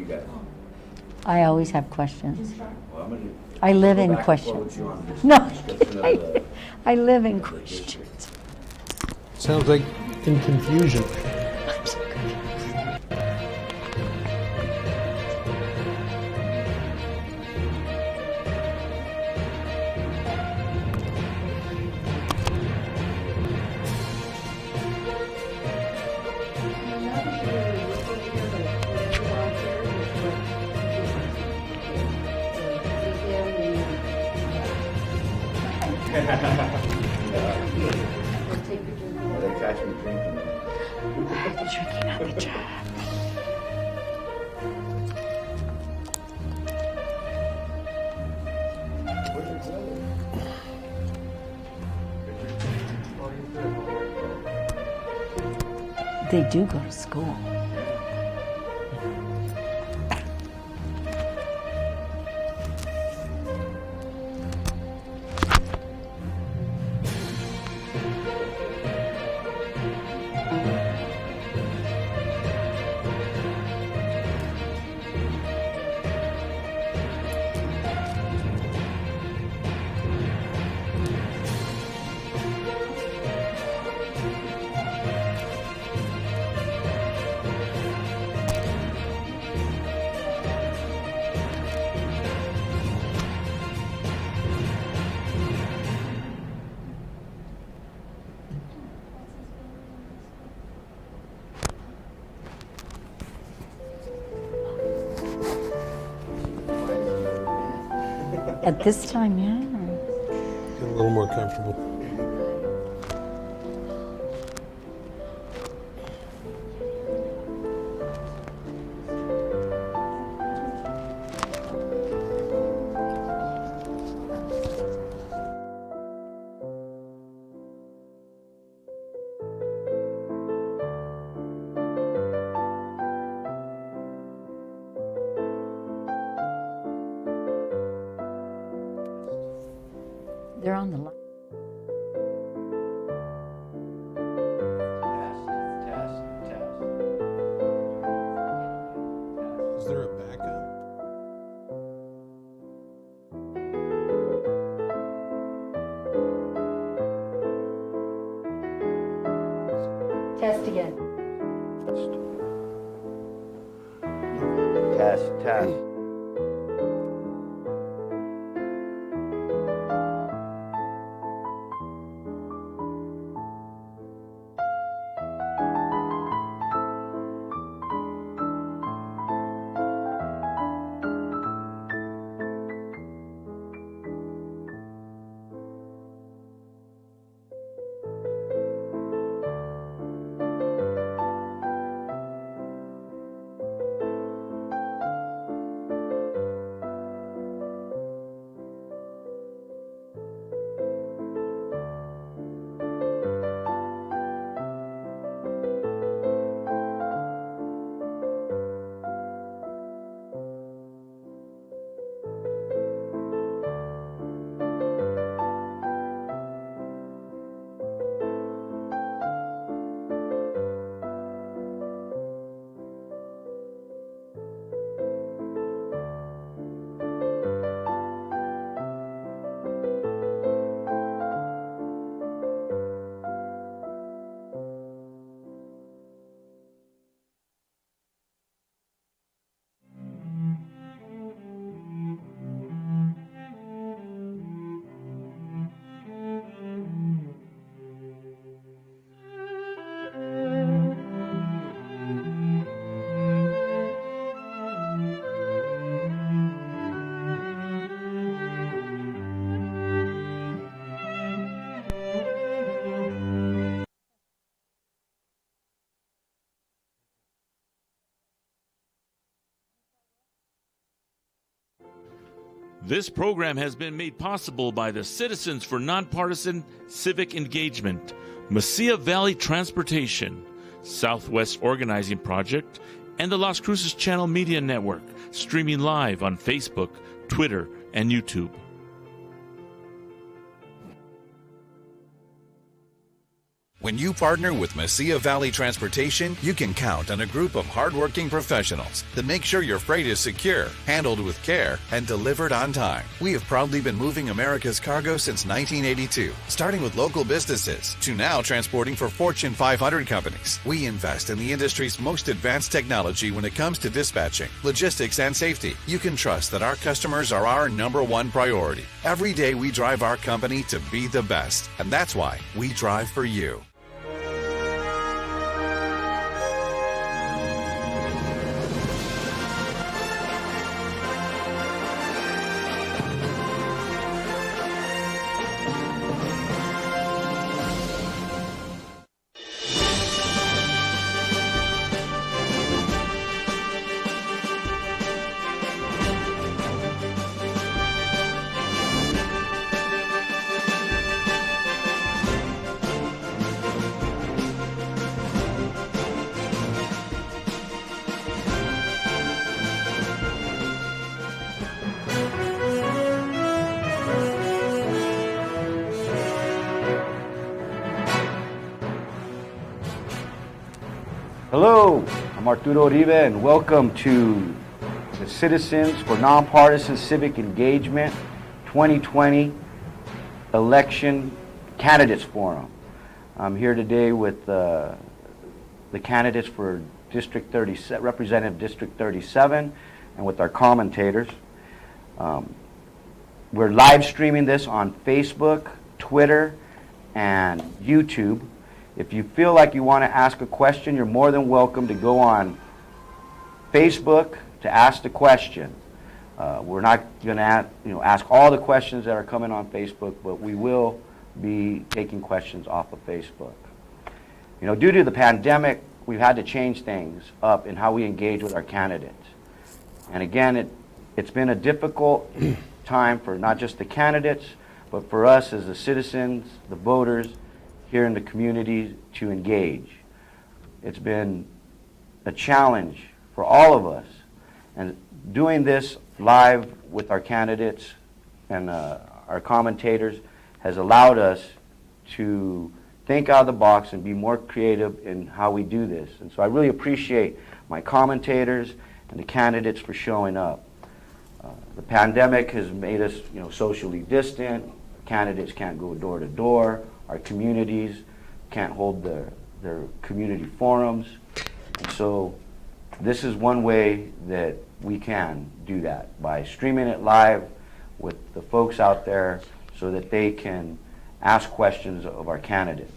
you got? I always have questions. Well, I'm gonna I live go in back and forth questions. with you on this No, description of the- I live in of the questions. district. Sounds like in confusion. I'm so confused. Well, they catch me drinking. Drinking on the job. They do go to school. At this time, yeah. Get a little more comfortable. They're on the line. Is there a backup? Test again. Test. This program has been made possible by the Citizens for Nonpartisan Civic Engagement, Mesilla Valley Transportation, Southwest Organizing Project, and the Las Cruces Channel Media Network, streaming live on Facebook, Twitter, and YouTube. When you partner with Mesilla Valley Transportation, you can count on a group of hardworking professionals that make sure your freight is secure, handled with care, and delivered on time. We have proudly been moving America's cargo since 1982, starting with local businesses to now transporting for Fortune 500 companies. We invest in the industry's most advanced technology when it comes to dispatching, logistics, and safety. You can trust that our customers are our number one priority. Every day we drive our company to be the best, and that's why we drive for you. Hello, I'm Arturo Uribe, and welcome to the Citizens for Nonpartisan Civic Engagement 2020 Election Candidates Forum. I'm here today with the candidates for District 37, Representative District 37, and with our commentators. We're live streaming this on Facebook, Twitter, and YouTube. If you feel like you want to ask a question, you're more than welcome to go on Facebook to ask the question. We're not going to ask all the questions that are coming on Facebook, but we will be taking questions off of Facebook. Due to the pandemic, we've had to change things up in how we engage with our candidates. And again, it's been a difficult time for not just the candidates, but for us as the citizens, the voters, here in the community to engage. It's been a challenge for all of us, and doing this live with our candidates and our commentators has allowed us to think out of the box and be more creative in how we do this. And so I really appreciate my commentators and the candidates for showing up. The pandemic has made us socially distant. Candidates can't go door to door. Our communities can't hold their community forums. And so this is one way that we can do that, by streaming it live with the folks out there so that they can ask questions of our candidates.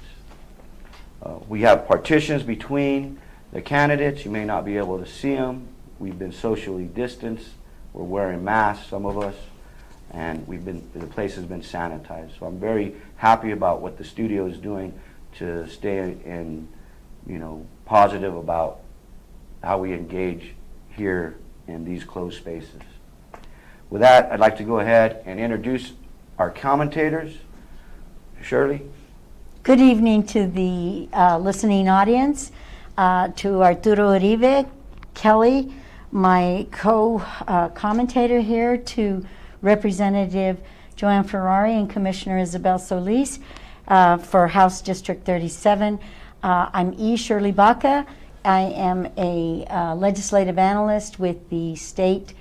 We have partitions between the candidates. You may not be able to see them. We've been socially distanced. We're wearing masks, some of us. And the place has been sanitized. So I'm very happy about what the studio is doing to stay positive about how we engage here in these closed spaces. With that, I'd like to go ahead and introduce our commentators. Shirley? Good evening to the listening audience, to Arturo Uribe, Kelly, my co-commentator here, to Representative Joanne Ferrary and Commissioner Isabella Solis for House District 37. I'm E. Shirley Baca. I am a legislative analyst with the state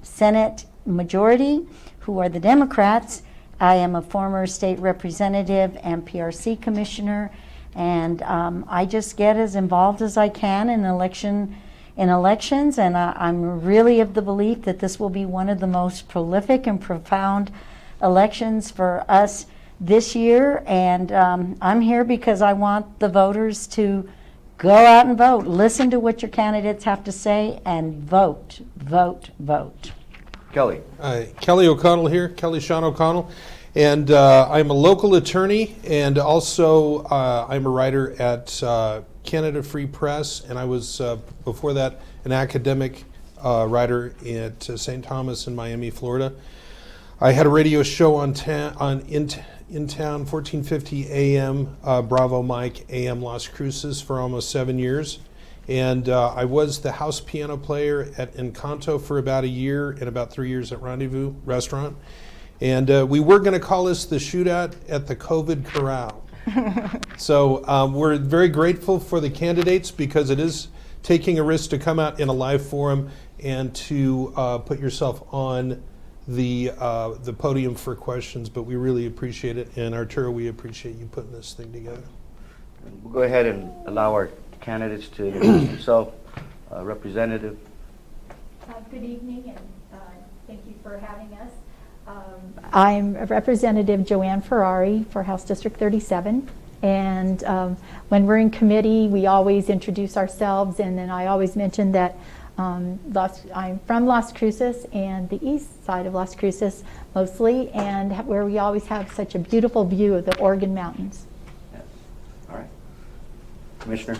Senate majority, who are the Democrats. I am a former state representative and PRC commissioner, and I just get as involved as I can in elections, and I'm really of the belief that this will be one of the most prolific and profound elections for us this year. And I'm here because I want the voters to go out and vote. Listen to what your candidates have to say and vote, vote, vote. Kelly. Kelly O'Connell here, Kelly Sean O'Connell. And I'm a local attorney, and also I'm a writer at Canada Free Press, and I was, before that, an academic writer at St. Thomas in Miami, Florida. I had a radio show in town, 1450 AM, Bravo Mike, AM Las Cruces, for almost 7 years. And I was the house piano player at Encanto for about a year, and about 3 years at Rendezvous Restaurant. And we were going to call this the shootout at the COVID Corral. So we're very grateful for the candidates because it is taking a risk to come out in a live forum and to put yourself on the podium for questions, but we really appreciate it, and Arturo, we appreciate you putting this thing together. We'll go ahead and allow our candidates to introduce themselves. Representative. Good evening, and thank you for having us. I'm Representative Joanne Ferrary for House District 37, and when we're in committee, we always introduce ourselves, and then I always mention that I'm from Las Cruces and the east side of Las Cruces mostly, and where we always have such a beautiful view of the Oregon Mountains. Yes. All right. Commissioner.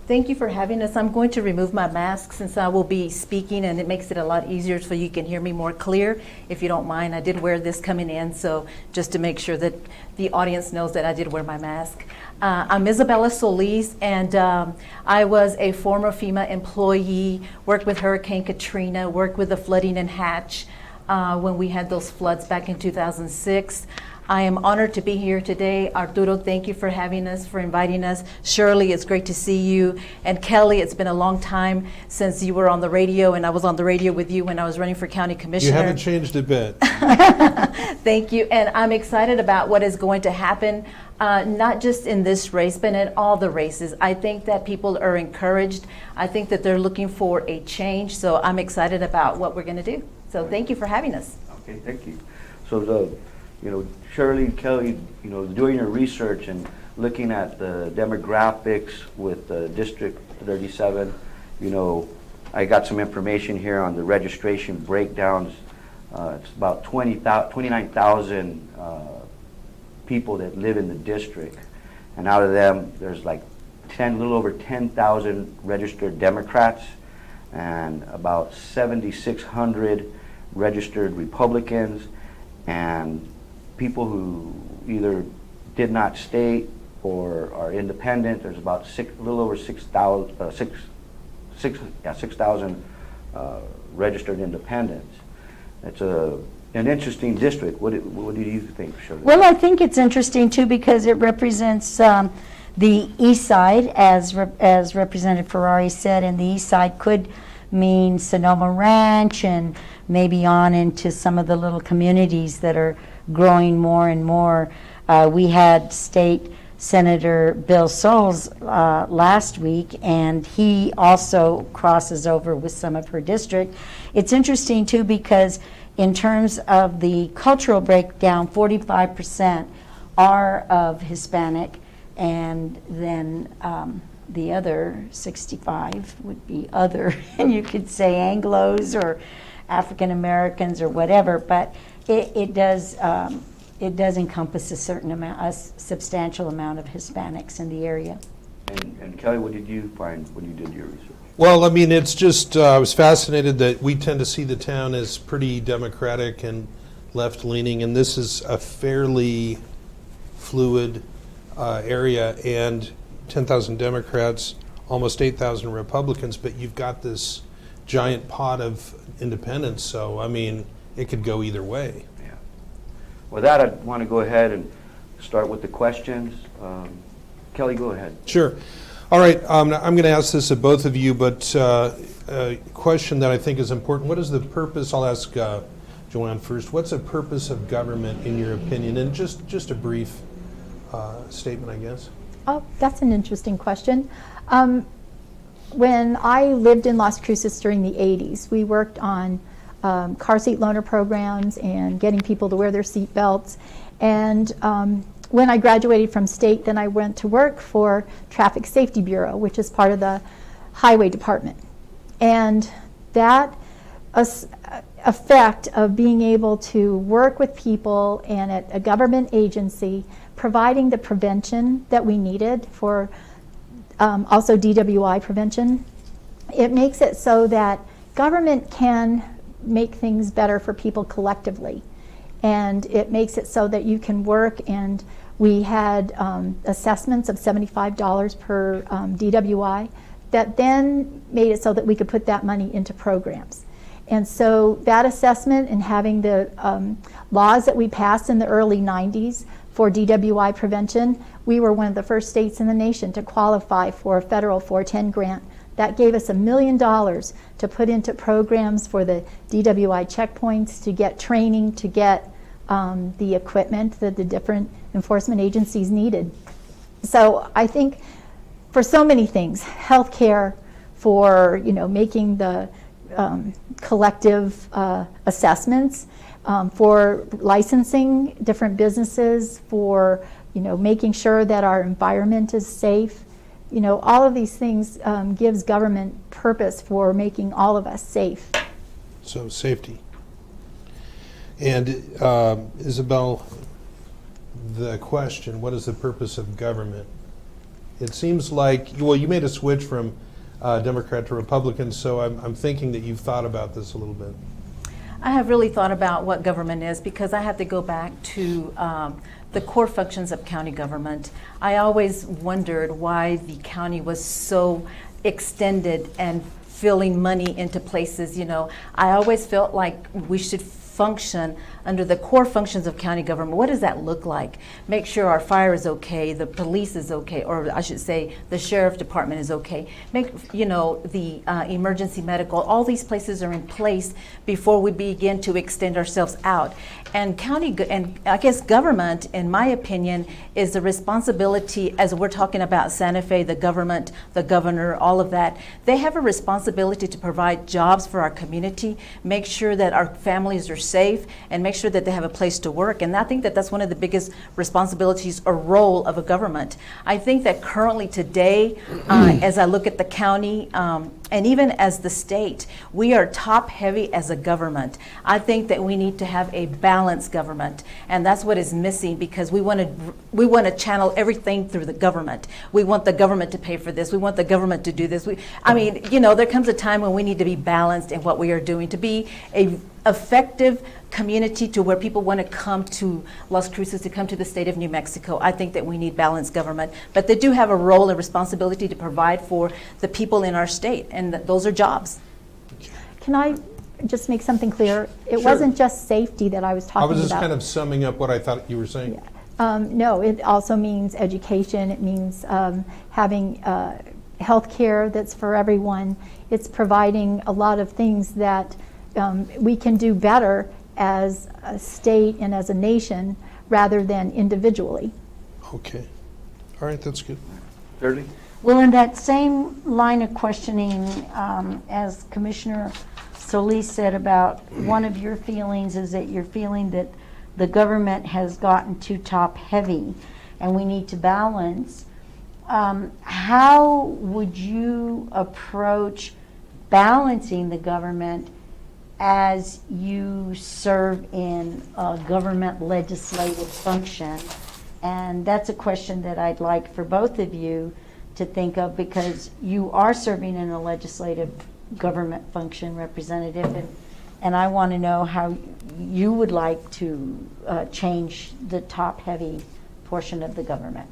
Thank you for having us. I'm going to remove my mask since I will be speaking, and it makes it a lot easier so you can hear me more clear. If you don't mind, I did wear this coming in, so just to make sure that the audience knows that I did wear my mask. I'm Isabella Solis, and I was a former FEMA employee, worked with Hurricane Katrina, worked with the flooding in Hatch when we had those floods back in 2006. I am honored to be here today. Arturo, thank you for having us, for inviting us. Shirley, it's great to see you. And Kelly, it's been a long time since you were on the radio, and I was on the radio with you when I was running for county commissioner. You haven't changed a bit. Thank you, and I'm excited about what is going to happen, not just in this race, but in all the races. I think that people are encouraged. I think that they're looking for a change, so I'm excited about what we're going to do. So thank you for having us. Okay, thank you. So Shirley and Kelly, doing your research and looking at the demographics with District 37, I got some information here on the registration breakdowns. It's about 29,000 people that live in the district, and out of them, there's like a little over 10,000 registered Democrats, and about 7,600 registered Republicans, and people who either did not state or are independent. There's about a little over 6,000 registered independents. It's an interesting district. What do you think, Shirley? Well, I think it's interesting too because it represents the east side, as Representative Ferrari said, and the east side could mean Sonoma Ranch and maybe on into some of the little communities that are growing more and more. We had State Senator Bill Solis last week, and he also crosses over with some of her district. It's interesting too because in terms of the cultural breakdown, 45% are of Hispanic, and then the other 65 would be other, and you could say Anglos or African Americans or whatever, but it does encompass a certain amount, a substantial amount of Hispanics in the area. And Kelly, what did you find when you did your research? Well, I mean, it's just, I was fascinated that we tend to see the town as pretty Democratic and left-leaning, and this is a fairly fluid area, and 10,000 Democrats, almost 8,000 Republicans, but you've got this giant pot of independents, so, I mean, it could go either way. Yeah. With that, I want to go ahead and start with the questions. Kelly, go ahead. Sure. All right, I'm going to ask this of both of you, but a question that I think is important. What is the purpose, I'll ask Joanne first, what's the purpose of government in your opinion? And just a brief statement, I guess. Oh, that's an interesting question. When I lived in Las Cruces during the 80s, we worked on car seat loaner programs and getting people to wear their seat belts. And when I graduated from state, then I went to work for Traffic Safety Bureau, which is part of the Highway Department. And that effect of being able to work with people and at a government agency, providing the prevention that we needed for also DWI prevention, it makes it so that government can make things better for people collectively. And it makes it so that you can work, and we had assessments of $75 per DWI that then made it so that we could put that money into programs. And so that assessment and having the laws that we passed in the early 90s for DWI prevention. We were one of the first states in the nation to qualify for a federal 410 grant. That gave us $1 million to put into programs for the DWI checkpoints, to get training, to get the equipment that the different enforcement agencies needed. So I think for so many things, healthcare, for making the collective assessments, for licensing different businesses, for making sure that our environment is safe. All of these things gives government purpose for making all of us safe. So safety. And Isabel, the question, what is the purpose of government? It seems like, well, you made a switch from Democrat to Republican, so I'm thinking that you've thought about this a little bit. I have really thought about what government is, because I have to go back to the core functions of county government. I always wondered why the county was so extended and filling money into places. I always felt like we should function under the core functions of county government. What does that look like? Make sure our fire is okay, the police is okay, or I should say the sheriff department is okay. Make, the emergency medical, all these places are in place before we begin to extend ourselves out. And and I guess government, in my opinion, is the responsibility, as we're talking about Santa Fe, the government, the governor, all of that, they have a responsibility to provide jobs for our community, make sure that our families are safe, and make sure that they have a place to work. And I think that that's one of the biggest responsibilities or role of a government. I think that currently today, as I look at the county, and even as the state, we are top heavy as a government. I think that we need to have a balanced government, and that's what is missing, because we want to channel everything through the government. We want the government to pay for this. We want the government to do this. There comes a time when we need to be balanced in what we are doing to be a effective community, to where people want to come to Las Cruces, to come to the state of New Mexico. I think that we need balanced government, but they do have a role and responsibility to provide for the people in our state, and those are jobs. Can I just make something clear? It Sure. wasn't just safety that I was talking about. I was just kind of summing up what I thought you were saying. Yeah. No, it also means education. It means having health care that's for everyone. It's providing a lot of things that we can do better as a state and as a nation rather than individually. Okay. All right, that's good. Thirdly? Well, in that same line of questioning, as Commissioner Solis said about one of your feelings is that you're feeling that the government has gotten too top heavy and we need to balance. How would you approach balancing the government as you serve in a government legislative function? And that's a question that I'd like for both of you to think of, because you are serving in a legislative government function, representative, and I want to know how you would like to change the top-heavy portion of the government.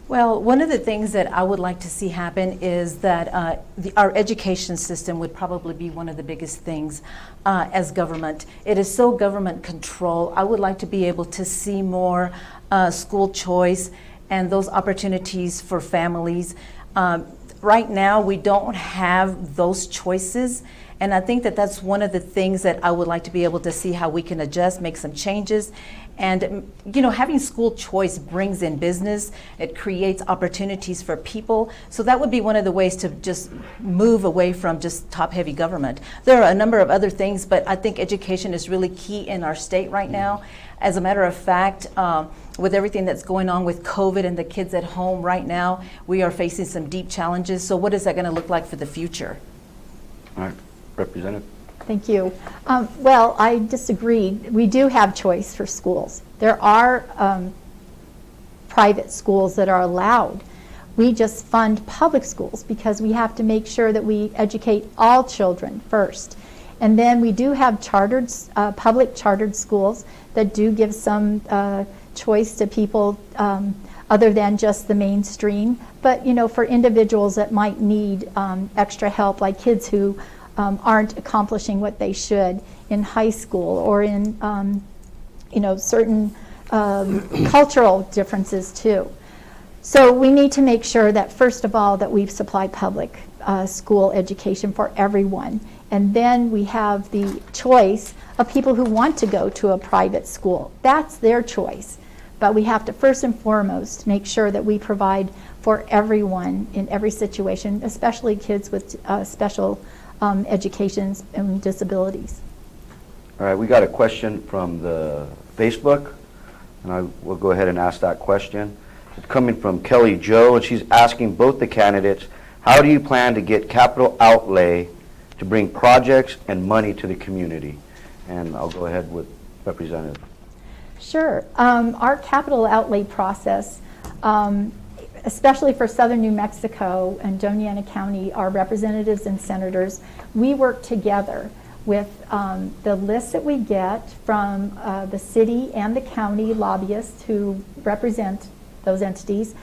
Well, one of the things that I would like to see happen is that our education system would probably be one of the biggest things as government. It is so government control. I would like to be able to see more school choice and those opportunities for families. Right now, we don't have those choices. And I think that that's one of the things that I would like to be able to see how we can adjust, make some changes. And, having school choice brings in business. It creates opportunities for people. So that would be one of the ways to just move away from just top-heavy government. There are a number of other things, but I think education is really key in our state right now. As a matter of fact, with everything that's going on with COVID and the kids at home right now, we are facing some deep challenges. So what is that going to look like for the future? All right, Representative. Thank you. Well, I disagree. We do have choice for schools. There are private schools that are allowed. We just fund public schools because we have to make sure that we educate all children first. And then we do have chartered, public chartered schools that do give some choice to people other than just the mainstream. But, for individuals that might need extra help, like kids who aren't accomplishing what they should in high school or in, certain cultural differences too. So we need to make sure that, first of all, that we supply public school education for everyone. And then we have the choice of people who want to go to a private school. That's their choice. But we have to first and foremost make sure that we provide for everyone in every situation, especially kids with special educations and disabilities. All right, we got a question from the Facebook, and I will go ahead and ask that question. It's coming from Kelly Joe, and she's asking both the candidates, how do you plan to get capital outlay to bring projects and money to the community? And I'll go ahead with Representative. Sure. Our capital outlay process, especially for southern New Mexico and Joanne County, our representatives and senators, we work together with the lists that we get from the city and the county lobbyists who represent those entities.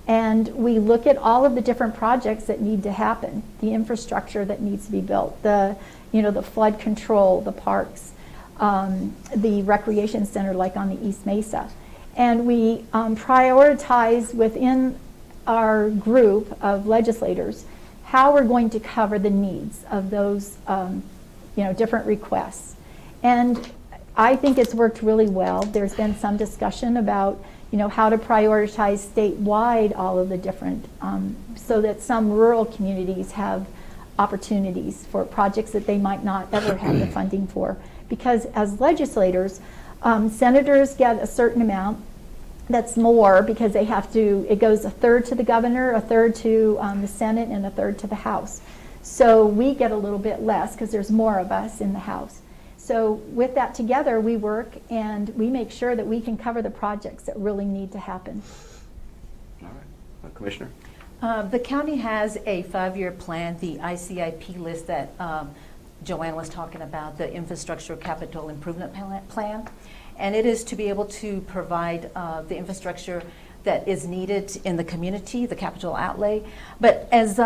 And we look at all of the different projects that need to happen, the infrastructure that needs to be built, the flood control, the parks, the recreation center like on the East Mesa. And we prioritize within our group of legislators how we're going to cover the needs of those different requests. And I think it's worked really well. There's been some discussion about how to prioritize statewide all of the different, so that some rural communities have opportunities for projects that they might not ever have the funding for. Because as legislators, senators get a certain amount. That's more because they have to, it goes a third to the governor, a third to the Senate, and a third to the House. So we get a little bit less because there's more of us in the House. So with that together, we work and we make sure that we can cover the projects that really need to happen. All right. Commissioner? The county has a 5-year plan, the ICIP list that Joanne was talking about, the Infrastructure Capital Improvement Plan. And it is to be able to provide the infrastructure that is needed in the community, the capital outlay. But as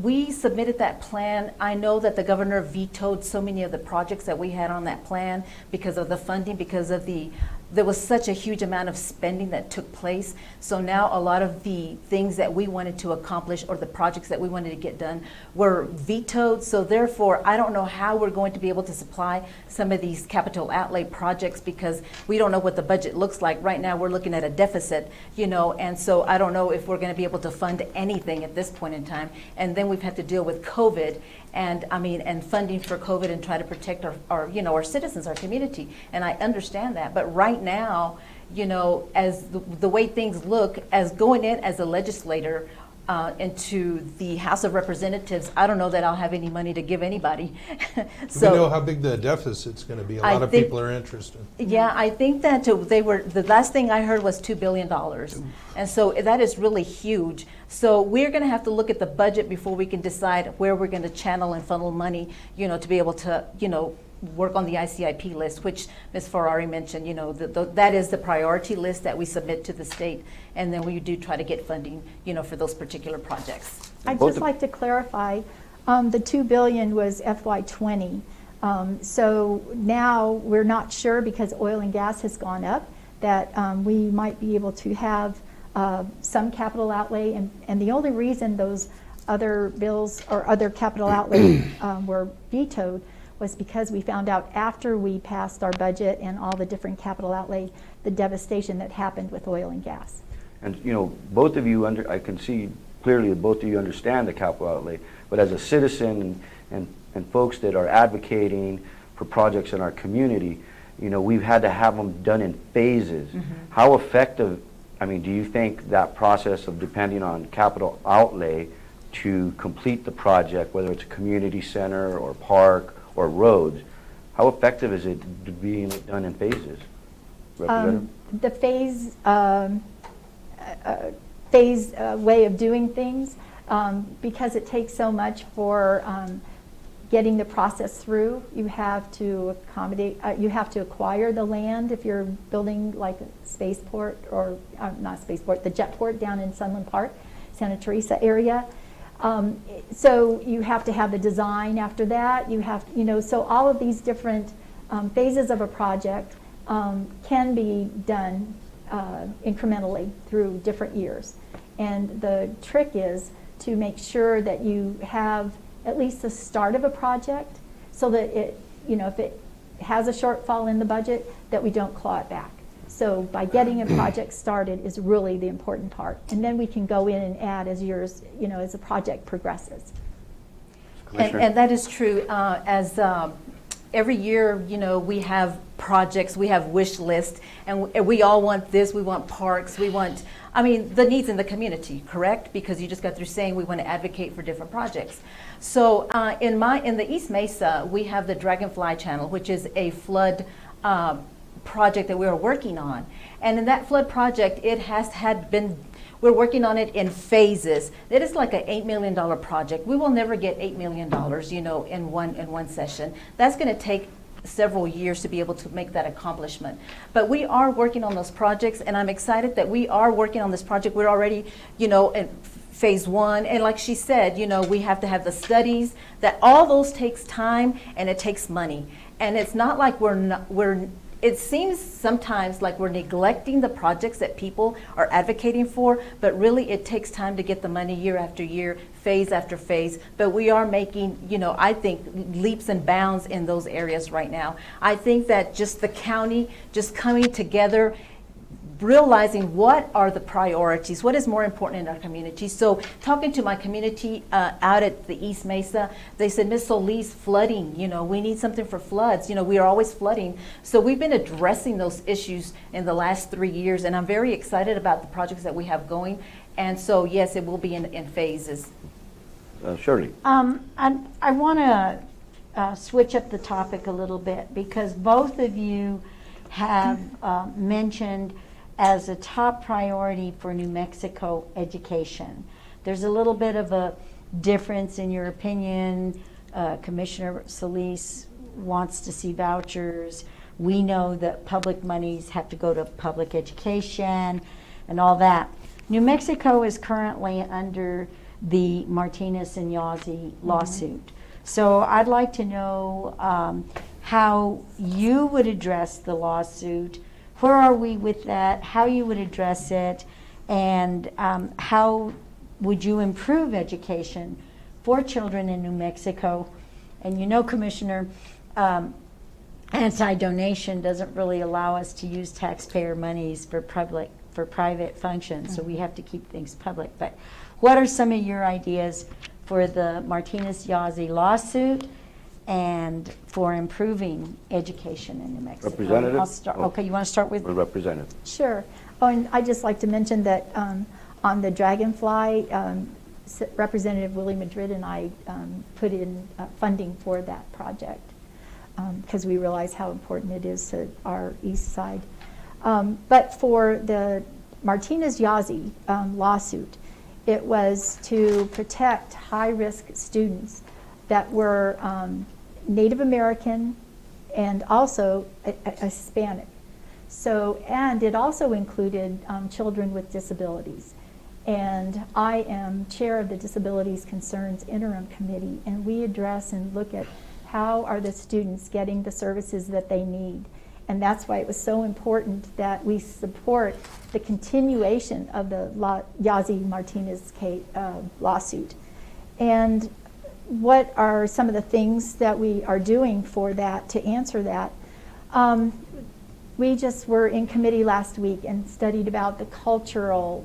we submitted that plan, I know that the governor vetoed so many of the projects that we had on that plan because of the funding, because of there was such a huge amount of spending that took place. So now a lot of the things that we wanted to accomplish or the projects that we wanted to get done were vetoed. So therefore, I don't know how we're going to be able to supply some of these capital outlay projects because we don't know what the budget looks like. Right now, we're looking at a deficit, and so I don't know if we're going to be able to fund anything at this point in time. And then we've had to deal with COVID and funding for COVID and try to protect our citizens, our community. And I understand that. But right now, as the way things look, as going in as a legislator into the House of Representatives, I don't know that I'll have any money to give anybody. So, we know how big the deficit's going to be. A lot of people are interested. Yeah, I think that the last thing I heard was $2 billion. And so that is really huge. So we're going to have to look at the budget before we can decide where we're going to channel and funnel money, to be able to, work on the ICIP list, which Ms. Ferrary mentioned, that is the priority list that we submit to the state, and then we do try to get funding, for those particular projects. I'd just like to clarify, the $2 billion was FY20. So now we're not sure because oil and gas has gone up that we might be able to have some capital outlay, and the only reason those other bills or other capital outlay were vetoed was because we found out after we passed our budget and all the different capital outlay, the devastation that happened with oil and gas. And both of you, I can see clearly that both of you understand the capital outlay, but as a citizen and folks that are advocating for projects in our community, we've had to have them done in phases. Mm-hmm. How effective, do you think that process of depending on capital outlay to complete the project, whether it's a community center or park or roads, how effective is it being done in phases? The phase way of doing things, because it takes so much for getting the process through. You have to you have to acquire the land if you're building like a spaceport or not spaceport, the jetport down in Sunland Park, Santa Teresa area. So you have to have the design after that. You have, so all of these different phases of a project can be done incrementally through different years. And the trick is to make sure that you have at least the start of a project so that it, if it has a shortfall in the budget, that we don't claw it back. So by getting a project started is really the important part. And then we can go in and add as years, as the project progresses. And that is true. Every year, we have projects, we have wish lists, and we all want this, we want parks, we want, the needs in the community, correct? Because you just got through saying we want to advocate for different projects. So in the East Mesa, we have the Dragonfly Channel, which is a flood project that we are working on. And in that flood project, we're working on it in phases. It is like an $8 million project. We will never get $8 million, in one session. That's going to take several years to be able to make that accomplishment. But we are working on those projects, and I'm excited that we are working on this project. We're already, in phase 1, and like she said, we have to have the studies. That all those takes time and it takes money. And it's not like it seems sometimes like we're neglecting the projects that people are advocating for, but really it takes time to get the money year after year, phase after phase. But we are making, I think, leaps and bounds in those areas right now. I think that just the county just coming together, realizing what are the priorities, what is more important in our community. So talking to my community out at the East Mesa, they said, Miss Solis, flooding, we need something for floods. We are always flooding. So we've been addressing those issues in the last 3 years, and I'm very excited about the projects that we have going. And so, yes, it will be in phases. Shirley. I want to switch up the topic a little bit, because both of you have mentioned as a top priority for New Mexico education. There's a little bit of a difference in your opinion. Commissioner Solis wants to see vouchers. We know that public monies have to go to public education and all that. New Mexico is currently under the Martinez and Yazzie lawsuit. So I'd like to know how you would address the lawsuit. Where are we with that? How you would address it, and how would you improve education for children in New Mexico? And Commissioner, anti-donation doesn't really allow us to use taxpayer monies for private functions, so we have to keep things public. But what are some of your ideas for the Martinez-Yazzie lawsuit and for improving education in New Mexico? Representative? I'll start. Okay, you want to start with? The representative. Sure. Oh, and I'd just like to mention that on the Dragonfly, Representative Willie Madrid and I put in funding for that project because we realize how important it is to our east side. But for the Martinez-Yazzie lawsuit, it was to protect high-risk students that were Native American and also Hispanic. So, and it also included children with disabilities. And I am chair of the Disabilities Concerns Interim Committee, and we address and look at how are the students getting the services that they need. And that's why it was so important that we support the continuation of the Yazzie Martinez lawsuit. And what are some of the things that we are doing for that, to answer that? We just were in committee last week and studied about the cultural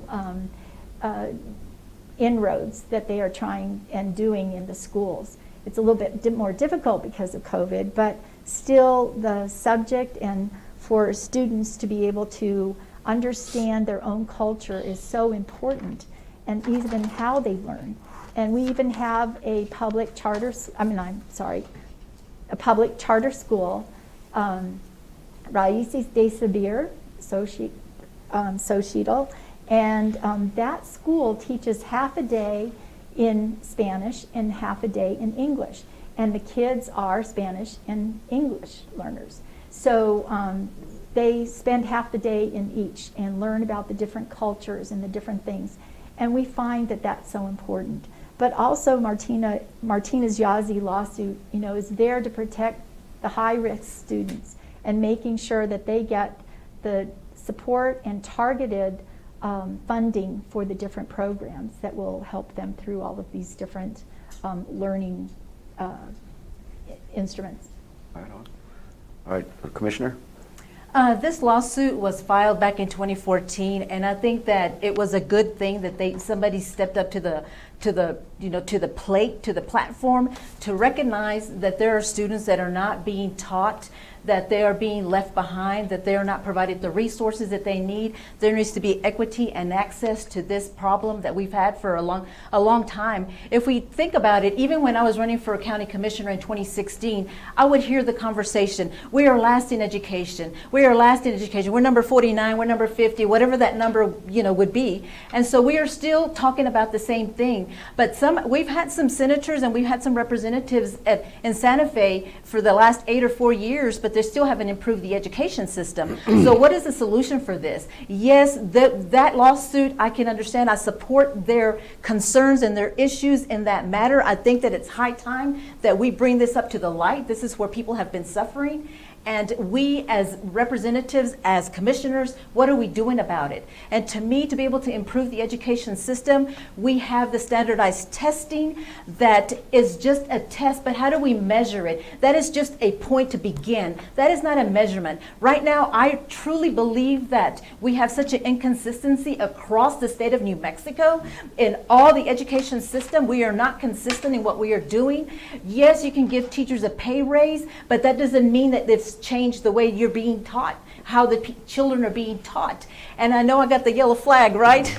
inroads that they are trying and doing in the schools. It's a little bit more difficult because of COVID, but still the subject and for students to be able to understand their own culture is so important, and even how they learn. And we even have a public charter, a public charter school, Raíces de Saber, Xochitl, and that school teaches half a day in Spanish and half a day in English. And the kids are Spanish and English learners. So they spend half the day in each and learn about the different cultures and the different things. And we find that that's so important. But also Martinez-Yazzie lawsuit, is there to protect the high-risk students and making sure that they get the support and targeted funding for the different programs that will help them through all of these different learning instruments. Right on. All right, Commissioner? This lawsuit was filed back in 2014, and I think that it was a good thing that somebody stepped up to the plate, to the platform, to recognize that there are students that are not being taught, that they are being left behind, that they are not provided the resources that they need. There needs to be equity and access to this problem that we've had for a long time. If we think about it, even when I was running for a county commissioner in 2016, I would hear the conversation, we are last in education, we are last in education, we're number 49, we're number 50, whatever that number would be. And so we are still talking about the same thing. But we've had some senators and we've had some representatives in Santa Fe for the last 8 or 4 years, but they still haven't improved the education system. So what is the solution for this? Yes, that lawsuit, I can understand. I support their concerns and their issues in that matter. I think that it's high time that we bring this up to the light. This is where people have been suffering. And we as representatives, as commissioners, what are we doing about it? And to me, to be able to improve the education system, we have the standardized testing that is just a test, but how do we measure it? That is just a point to begin. That is not a measurement. Right now, I truly believe that we have such an inconsistency across the state of New Mexico in all the education system. We are not consistent in what we are doing. Yes, you can give teachers a pay raise, but that doesn't mean that it's changed the way you're being taught, how the children are being taught. And I know I got the yellow flag, right?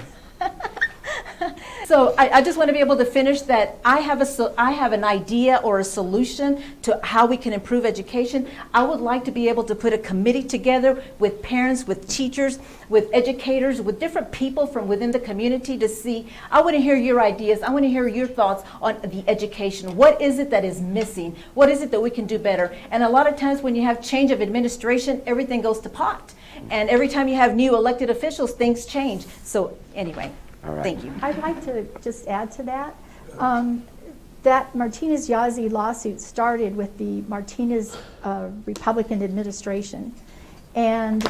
So I just want to be able to finish that. I have an idea or a solution to how we can improve education. I would like to be able to put a committee together with parents, with teachers, with educators, with different people from within the community to see. I want to hear your ideas. I want to hear your thoughts on the education. What is it that is missing? What is it that we can do better? And a lot of times when you have change of administration, everything goes to pot. And every time you have new elected officials, things change. So anyway. All right. Thank you. I'd like to just add to that. That Martinez-Yazzie lawsuit started with the Martinez Republican administration. And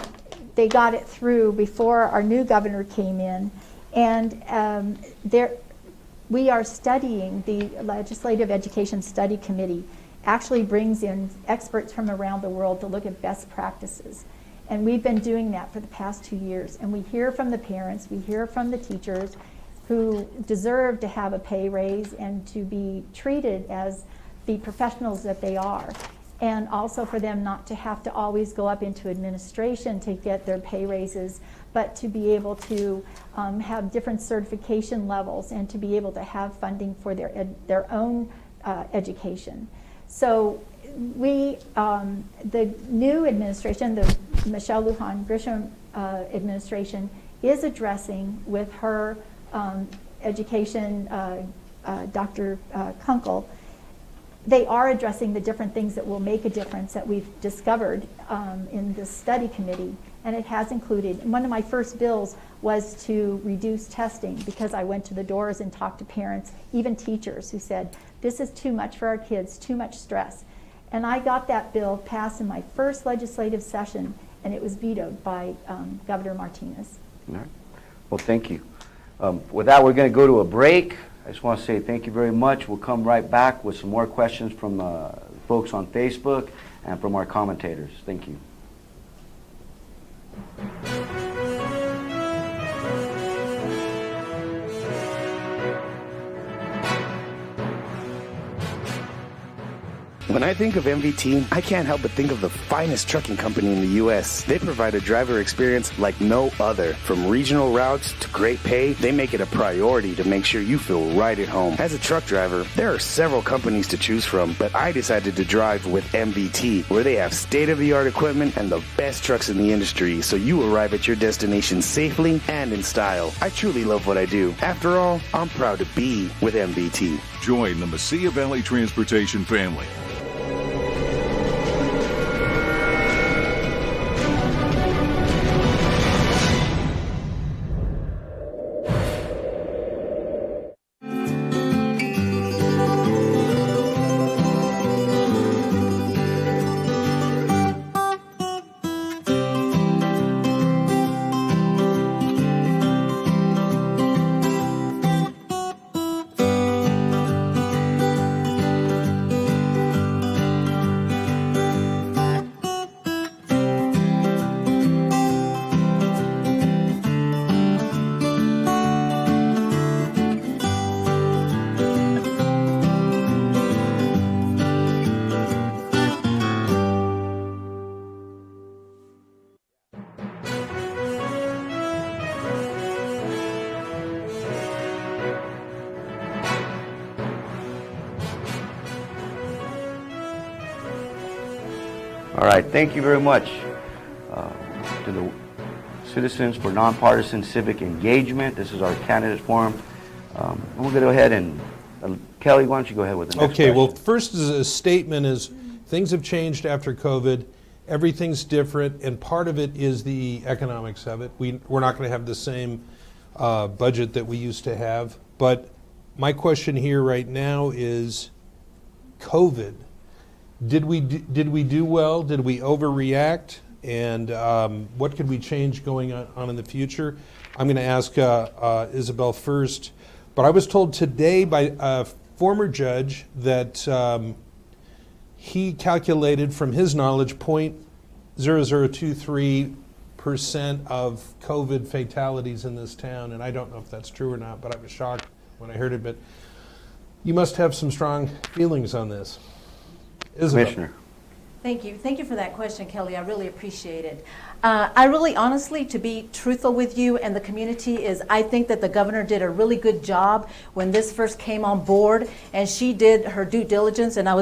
they got it through before our new governor came in. And we are studying, the Legislative Education Study Committee actually brings in experts from around the world to look at best practices. And we've been doing that for the past 2 years. And we hear from the parents, we hear from the teachers who deserve to have a pay raise and to be treated as the professionals that they are. And also for them not to have to always go up into administration to get their pay raises, but to be able to have different certification levels and to be able to have funding for their own education. So we, the new administration, the Michelle Lujan Grisham administration, is addressing with her education, Dr. Kunkel, they are addressing the different things that will make a difference that we've discovered in this study committee. And it has included, one of my first bills was to reduce testing, because I went to the doors and talked to parents, even teachers, who said, this is too much for our kids, too much stress. And I got that bill passed in my first legislative session, and it was vetoed by Governor Martinez. All right. Well, thank you. With that, we're going to go to a break. I just want to say thank you very much. We'll come right back with some more questions from folks on Facebook and from our commentators. Thank you. When I think of MVT, I can't help but think of the finest trucking company in the U.S. They provide a driver experience like no other. From regional routes to great pay, they make it a priority to make sure you feel right at home. As a truck driver, there are several companies to choose from, but I decided to drive with MVT, where they have state-of-the-art equipment and the best trucks in the industry, so you arrive at your destination safely and in style. I truly love what I do. After all, I'm proud to be with MVT. Join the Mesilla Valley Transportation family. All right, thank you very much to the Citizens for Nonpartisan Civic Engagement. This is our candidate forum. We'll go ahead and, Kelly, why don't you go ahead with the next Okay, well, question. first is a statement is things have changed after COVID. Everything's different, and part of it is the economics of it. We're not going to have the same budget that we used to have. But my question here right now is COVID. Did we do well? Did we overreact? And what could we change going on in the future? I'm going to ask Isabel first. But I was told today by a former judge that he calculated from his knowledge 0.0023% of COVID fatalities in this town. And I don't know if that's true or not, but I was shocked when I heard it. But you must have some strong feelings on this. Isabel. Commissioner. Thank you. Thank you for that question, Kelly. I really appreciate it. I really, honestly, to be truthful with you and the community, is I think that the governor did a really good job when this first came on board, and she did her due diligence, and I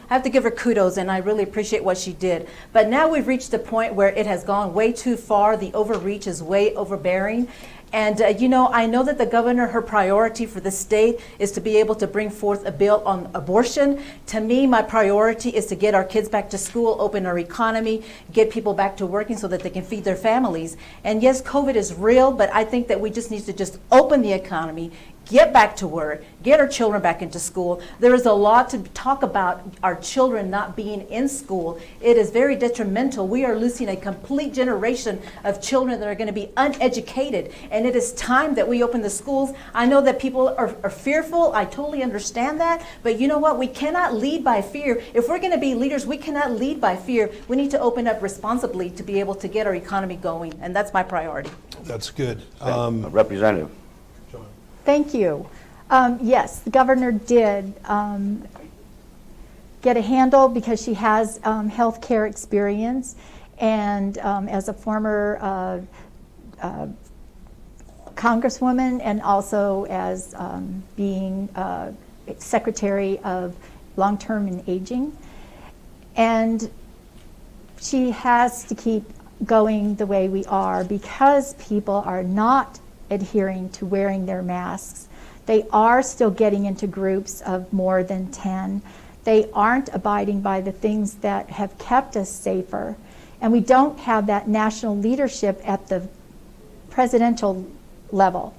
have to give her kudos, and I really appreciate what she did. But now we've reached the point where it has gone way too far. The overreach is way overbearing. And, I know that the governor, her priority for the state is to be able to bring forth a bill on abortion. To me, my priority is to get our kids back to school, open our economy, get people back to working so that they can feed their families. And yes, COVID is real, but I think that we just need to just open the economy, get back to work, get our children back into school. There is a lot to talk about our children not being in school. It is very detrimental. We are losing a complete generation of children that are going to be uneducated, and it is time that we open the schools. I know that people are fearful. I totally understand that, but you know what? We cannot lead by fear. If we're going to be leaders, we cannot lead by fear. We need to open up responsibly to be able to get our economy going, and that's my priority. That's good. Representative. Thank you. Yes, the governor did get a handle because she has health care experience, and as a former congresswoman, and also as being Secretary of Long-Term and Aging. And she has to keep going the way we are because people are not adhering to wearing their masks. They are still getting into groups of more than 10. They aren't abiding by the things that have kept us safer. And we don't have that national leadership at the presidential level.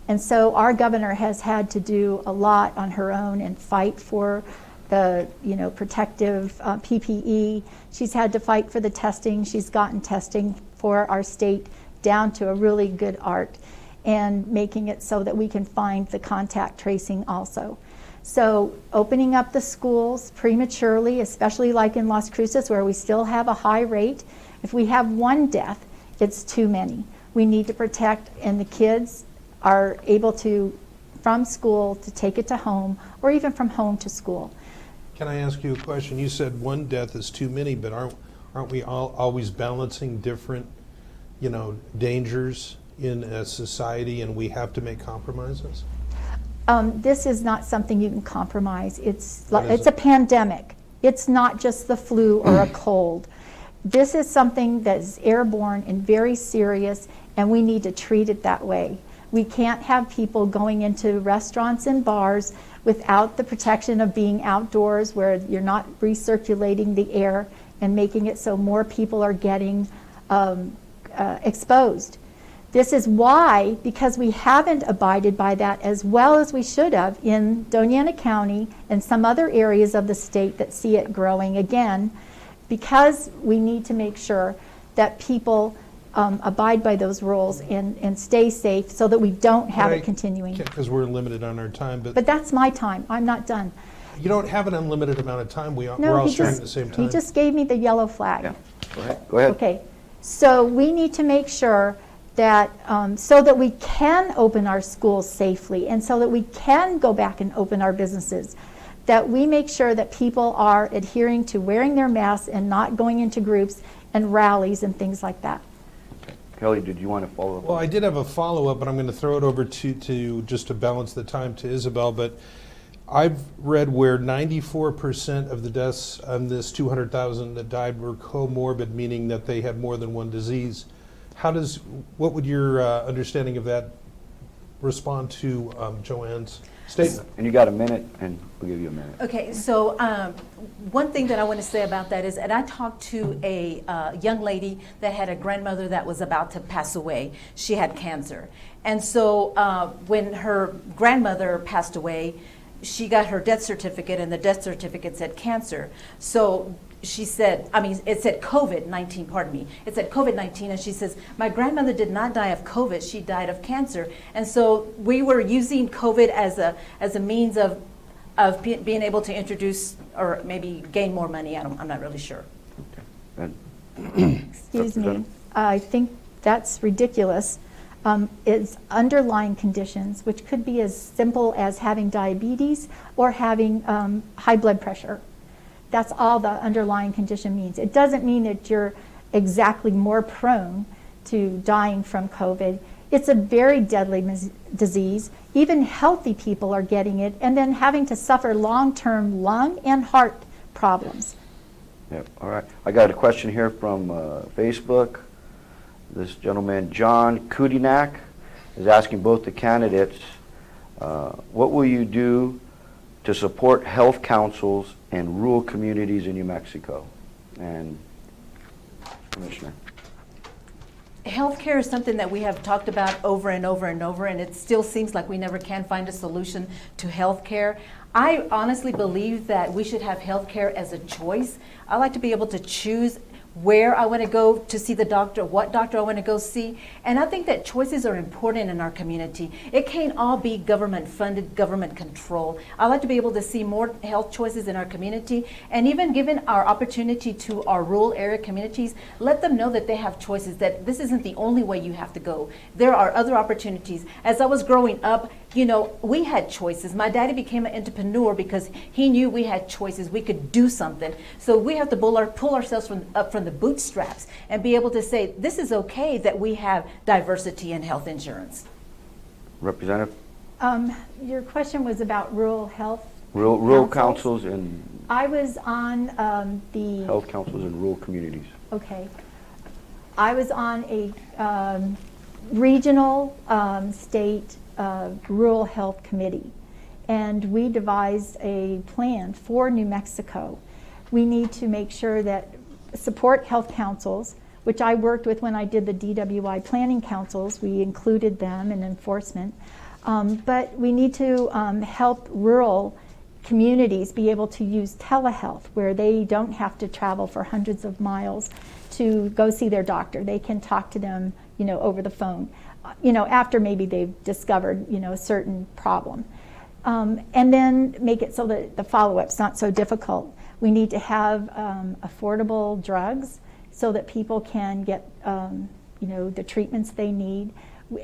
And so our governor has had to do a lot on her own and fight for the protective PPE. She's had to fight for the testing. She's gotten testing for our state down to a really good art, and making it so that we can find the contact tracing also. So opening up the schools prematurely, especially like in Las Cruces where we still have a high rate. If we have one death, it's too many. We need to protect, and the kids are able to, from school, to take it to home, or even from home to school. Can I ask you a question? You said one death is too many, but aren't we all always balancing different, dangers in a society, and we have to make compromises? This is not something you can compromise. It's a pandemic. It's not just the flu or a cold. This is something that is airborne and very serious, and we need to treat it that way. We can't have people going into restaurants and bars without the protection of being outdoors where you're not recirculating the air and making it so more people are getting exposed. This is why, because we haven't abided by that as well as we should have in Doña Ana County and some other areas of the state that see it growing again, because we need to make sure that people abide by those rules and stay safe so that we don't have it continuing. Because we're limited on our time. But that's my time. I'm not done. You don't have an unlimited amount of time. We're all sharing at the same time. He just gave me the yellow flag. Yeah. Go ahead. Okay. So we need to make sure that so that we can open our schools safely and so that we can go back and open our businesses, that we make sure that people are adhering to wearing their masks and not going into groups and rallies and things like that. Okay. Kelly, did you want to follow up? Well, I did have a follow-up, but I'm going to throw it over to just to balance the time to Isabel. But I've read where 94% of the deaths on this 200,000 that died were comorbid, meaning that they had more than one disease. What would your understanding of that respond to Joanne's statement? And you got a minute, and we'll give you a minute. Okay, so one thing that I want to say about that is that I talked to a young lady that had a grandmother that was about to pass away. She had cancer. And so when her grandmother passed away, she got her death certificate, and the death certificate said cancer. So she said, it said COVID-19, pardon me. It said COVID-19, and she says, my grandmother did not die of COVID, she died of cancer. And so we were using COVID as a means of being able to introduce or maybe gain more money. I'm not really sure. Okay. Excuse me. I think that's ridiculous. It's underlying conditions, which could be as simple as having diabetes or having high blood pressure. That's all the underlying condition means. It doesn't mean that you're exactly more prone to dying from COVID. It's a very deadly disease. Even healthy people are getting it and then having to suffer long-term lung and heart problems. Yep. All right. I got a question here from Facebook. This gentleman, John Kudinak, is asking both the candidates, what will you do to support health councils in rural communities in New Mexico? And Commissioner. Healthcare is something that we have talked about over and over and over, and it still seems like we never can find a solution to healthcare. I honestly believe that we should have healthcare as a choice. I like to be able to choose where I want to go to see the doctor, what doctor I want to go see. And I think that choices are important in our community. It can't all be government funded, government controlled. I like to be able to see more health choices in our community, and even given our opportunity to our rural area communities, let them know that they have choices, that this isn't the only way you have to go. There are other opportunities. As I was growing up, you know, we had choices. My daddy became an entrepreneur because he knew we had choices. We could do something. So we have to pull ourselves up from the bootstraps and be able to say, this is okay that we have diversity in health insurance. Representative? Your question was about rural health Rural councils and I was on the health councils in rural communities. Okay. I was on a regional state rural health committee, and we devised a plan for New Mexico. We need to make sure that support health councils, which I worked with when I did the DWI planning councils. We included them in enforcement. But we need to help rural communities be able to use telehealth, where they don't have to travel for hundreds of miles to go see their doctor. They can talk to them, you know, over the phone, you know, after maybe they've discovered, you know, a certain problem. And then make it so that the follow-up's not so difficult. We need to have affordable drugs so that people can get, you know, the treatments they need.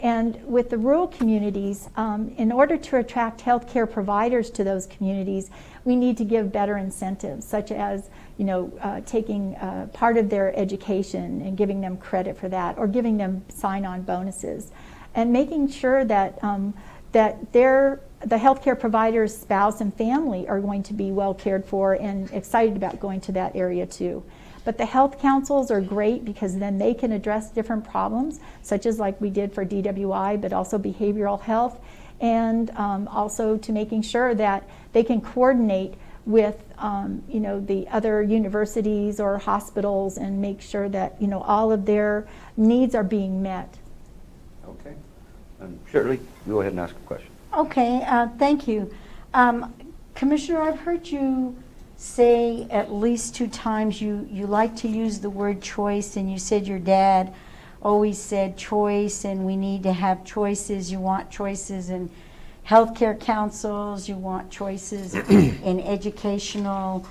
And with the rural communities, in order to attract healthcare providers to those communities, we need to give better incentives, such as, you know, taking part of their education and giving them credit for that, or giving them sign-on bonuses, and making sure that that the healthcare provider's spouse and family are going to be well cared for and excited about going to that area too. But the health councils are great because then they can address different problems, such as like we did for DWI, but also behavioral health, and also to making sure that they can coordinate with you know, the other universities or hospitals and make sure that, you know, all of their needs are being met. Okay. Shirley, go ahead and ask a question. Okay, thank you. Commissioner, I've heard you say at least 2 times you like to use the word choice, and you said your dad always said choice and we need to have choices. You want choices in healthcare councils, you want choices in educational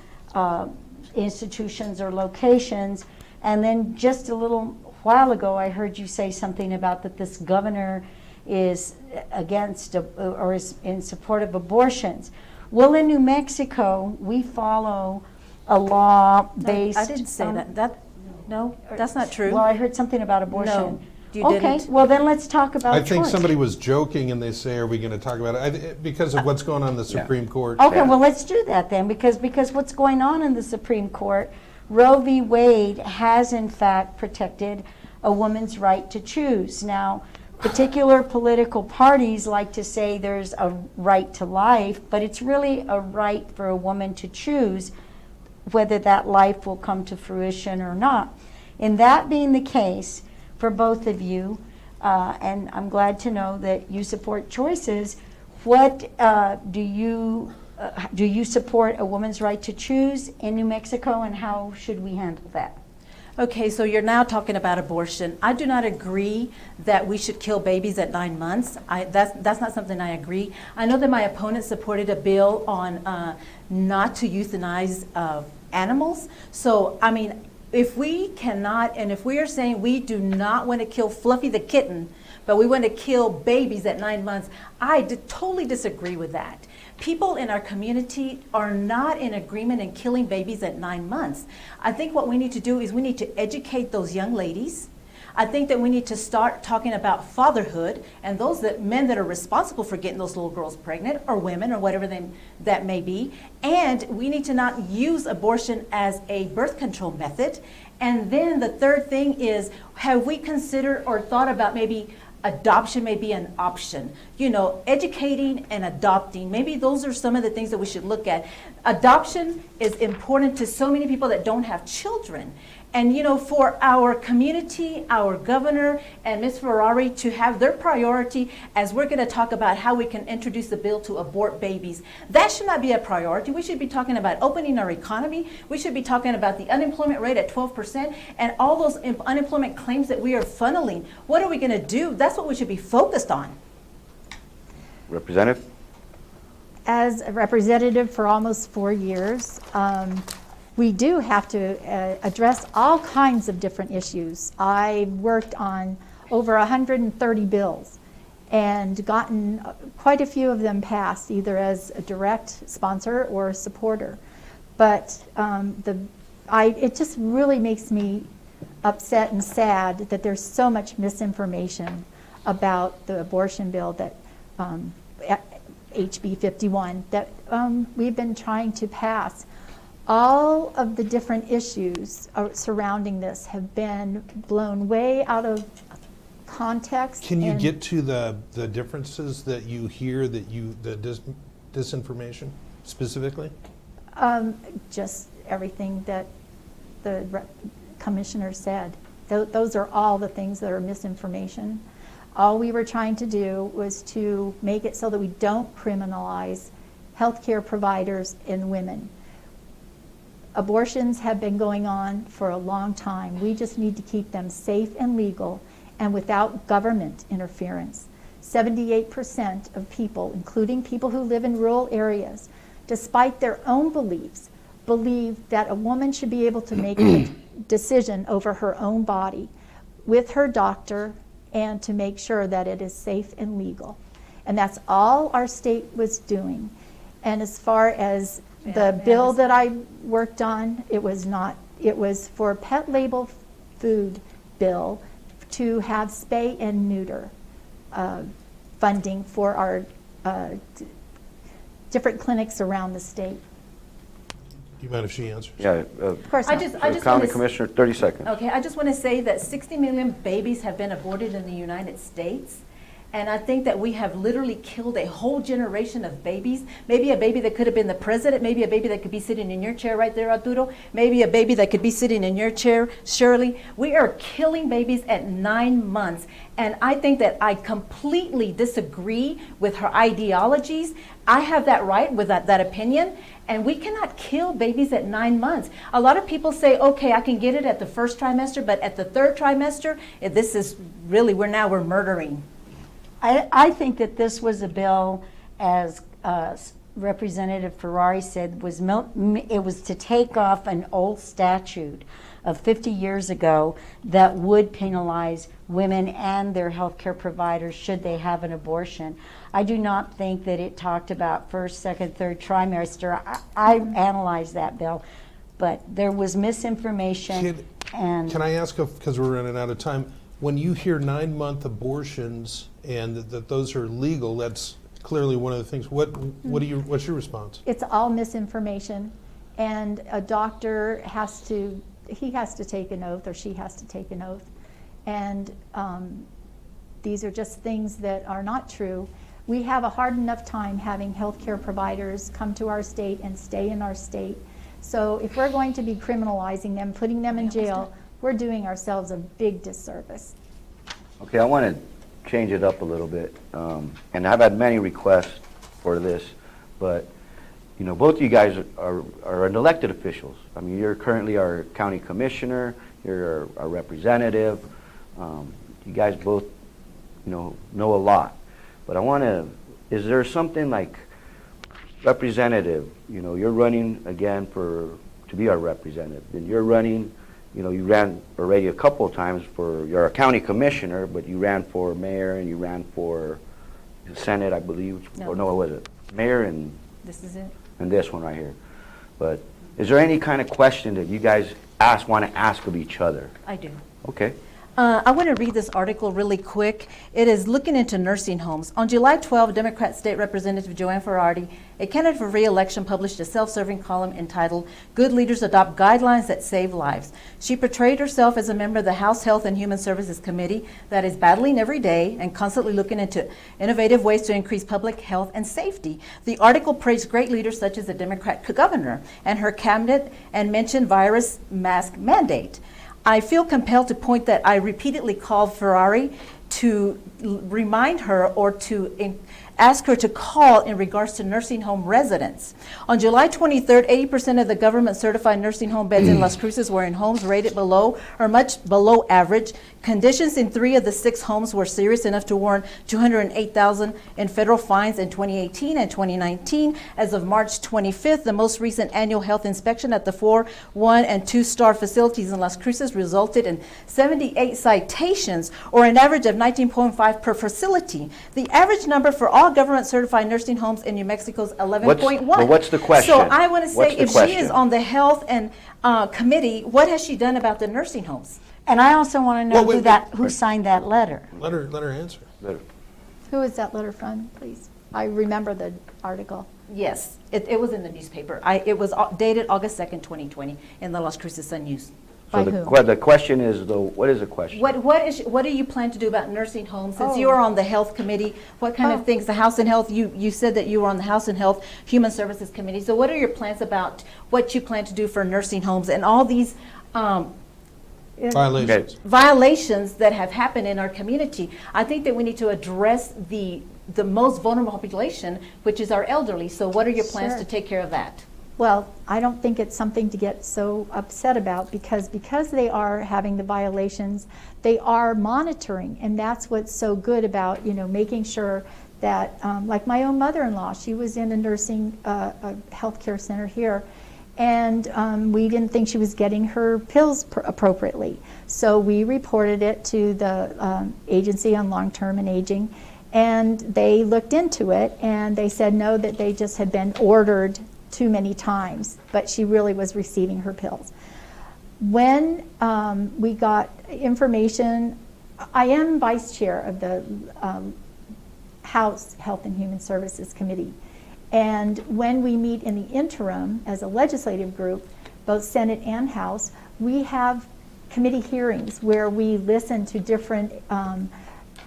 institutions or locations. And then just a little while ago I heard you say something about that this governor is against or is in support of abortions. Well, in New Mexico, we follow a law based. I didn't say that. No, that's not true. Well, I heard something about abortion. No. You Okay, didn't. well then let's talk about I think choice. somebody was joking and they say, are we going to talk about it? Because of what's going on in the Supreme Court. Okay, Yeah. well, let's do that then, because what's going on in the Supreme Court, Roe v. Wade has in fact protected a woman's right to choose. Now, particular political parties like to say there's a right to life, but it's really a right for a woman to choose whether that life will come to fruition or not. In that being the case, for both of you, and I'm glad to know that you support choices, what do you support a woman's right to choose in New Mexico, and how should we handle that? Okay, so you're now talking about abortion. I do not agree that we should kill babies at 9 months. That's not something I agree. I know that my opponent supported a bill on not to euthanize animals. So, I mean, if we cannot, and if we are saying we do not want to kill Fluffy the kitten, but we want to kill babies at 9 months, I totally disagree with that. People in our community are not in agreement in killing babies at 9 months. I think what we need to do is we need to educate those young ladies. I think that we need to start talking about fatherhood and those men that are responsible for getting those little girls pregnant, or women, or whatever that may be. And we need to not use abortion as a birth control method. And then the third thing is, have we considered or thought about maybe adoption may be an option? You know, educating and adopting, maybe those are some of the things that we should look at. Adoption is important to so many people that don't have children. And you know, for our community, our governor and Ms. Ferrary to have their priority, as we're going to talk about how we can introduce the bill to abort babies, that should not be a priority. We should be talking about opening our economy. We should be talking about the unemployment rate at 12% and all those unemployment claims that we are funneling. What are we going to do? That's what we should be focused on. Representative? As a representative for almost 4 years, we do have to address all kinds of different issues. I worked on over 130 bills and gotten quite a few of them passed, either as a direct sponsor or a supporter. But it just really makes me upset and sad that there's so much misinformation about the abortion bill that HB 51 that we've been trying to pass. All of the different issues surrounding this have been blown way out of context. Can you get to the differences that you hear, the disinformation specifically? Just everything that the commissioner said. Those are all the things that are misinformation. All we were trying to do was to make it so that we don't criminalize healthcare providers and women. Abortions have been going on for a long time. We just need to keep them safe and legal and without government interference. 78% of people, including people who live in rural areas, despite their own beliefs, believe that a woman should be able to make a decision over her own body with her doctor and to make sure that it is safe and legal. And that's all our state was doing. And as far as the bill that I worked on, it was for a pet label food bill to have spay and neuter funding for our different clinics around the state. Do you mind if she answers? Yeah. Of course not. County Commissioner, 30 seconds. Okay, I just want to say that 60 million babies have been aborted in the United States. And I think that we have literally killed a whole generation of babies. Maybe a baby that could have been the president, maybe a baby that could be sitting in your chair right there, Arturo, maybe a baby that could be sitting in your chair, Shirley. We are killing babies at 9 months. And I think that I completely disagree with her ideologies. I have that right with that opinion. And we cannot kill babies at 9 months. A lot of people say, okay, I can get it at the first trimester, but at the third trimester, this is really, we're murdering. I think that this was a bill, as Representative Ferrari said, it was to take off an old statute of 50 years ago that would penalize women and their health care providers should they have an abortion. I do not think that it talked about first, second, third trimester. I analyzed that bill, but there was misinformation. Can I ask, because we're running out of time, when you hear 9-month abortions and that those are legal, that's clearly one of the things. What's your response? It's all misinformation, and a doctor has to take an oath, or she has to take an oath, and these are just things that are not true. We have a hard enough time having healthcare providers come to our state and stay in our state. So if we're going to be criminalizing them, putting them in jail, we're doing ourselves a big disservice. Okay, I want to change it up a little bit, and I've had many requests for this, but you know, both of you guys are elected officials. I mean, you're currently our county commissioner, you're our representative. You guys both, know a lot. But I want to, is there something like representative, you're running again to be our representative, and you're running, you ran already a couple of times you're a county commissioner, but you ran for mayor and you ran for the Senate, I believe. No. Or no, what was it? Mayor and... This is it? And this one right here. But is there any kind of question that you guys want to ask of each other? I do. Okay. I want to read this article really quick. It is looking into nursing homes. On July 12, Democrat State Representative Joanne Ferrary, a candidate for re-election, published a self-serving column entitled, "Good Leaders Adopt Guidelines That Save Lives." She portrayed herself as a member of the House Health and Human Services Committee that is battling every day and constantly looking into innovative ways to increase public health and safety. The article praised great leaders such as the Democrat governor and her cabinet and mentioned virus mask mandate. I feel compelled to point that I repeatedly called Ferrari to remind her or to ask her to call in regards to nursing home residents. On July 23rd, 80% of the government certified nursing home beds in Las Cruces were in homes rated below or much below average. Conditions in 3 of the 6 homes were serious enough to warrant $208,000 in federal fines in 2018 and 2019. As of March 25th, the most recent annual health inspection at the 4, 1, and 2-star facilities in Las Cruces resulted in 78 citations, or an average of 19.5 per facility. The average number for all government certified nursing homes in New Mexico is 11.1. Well, what's the question? So I want to say, if question? she is on the health and committee, what has she done about the nursing homes? And I also want to know Well, wait. who signed that letter. Let her answer. Who is that letter from, please? I remember the article. Yes, it was in the newspaper. It was dated August 2nd, 2020 in the Las Cruces Sun News. So By whom? the question is, though, what is the question? What do you plan to do about nursing homes? Since you are on the health committee, what kind of things, the House and Health, you said that you were on the House and Health Human Services Committee. So what are your plans about what you plan to do for nursing homes and all these Violations. violations that have happened in our community? I think that we need to address the most vulnerable population, which is our elderly. So what are your plans Sure. to take care of that? Well, I don't think it's something to get so upset about because they are having the violations, they are monitoring, and that's what's so good about making sure that, like my own mother-in-law, she was in a nursing healthcare center here, and we didn't think she was getting her pills appropriately, so we reported it to the Agency on Long-Term and Aging, and they looked into it, and they said no, that they just had been ordered too many times, but she really was receiving her pills. When we got information, I am vice chair of the House Health and Human Services Committee, and when we meet in the interim as a legislative group, both Senate and House, we have committee hearings where we listen to different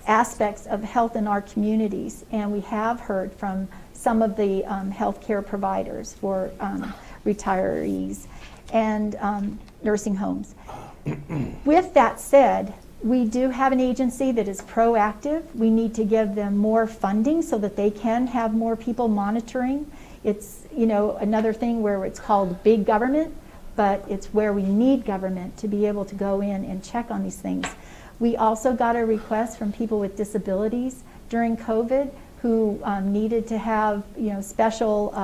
aspects of health in our communities, and we have heard from some of the healthcare providers for retirees and nursing homes. With that said, we do have an agency that is proactive. We need to give them more funding so that they can have more people monitoring. It's another thing where it's called big government, but it's where we need government to be able to go in and check on these things. We also got a request from people with disabilities during COVID who needed to have special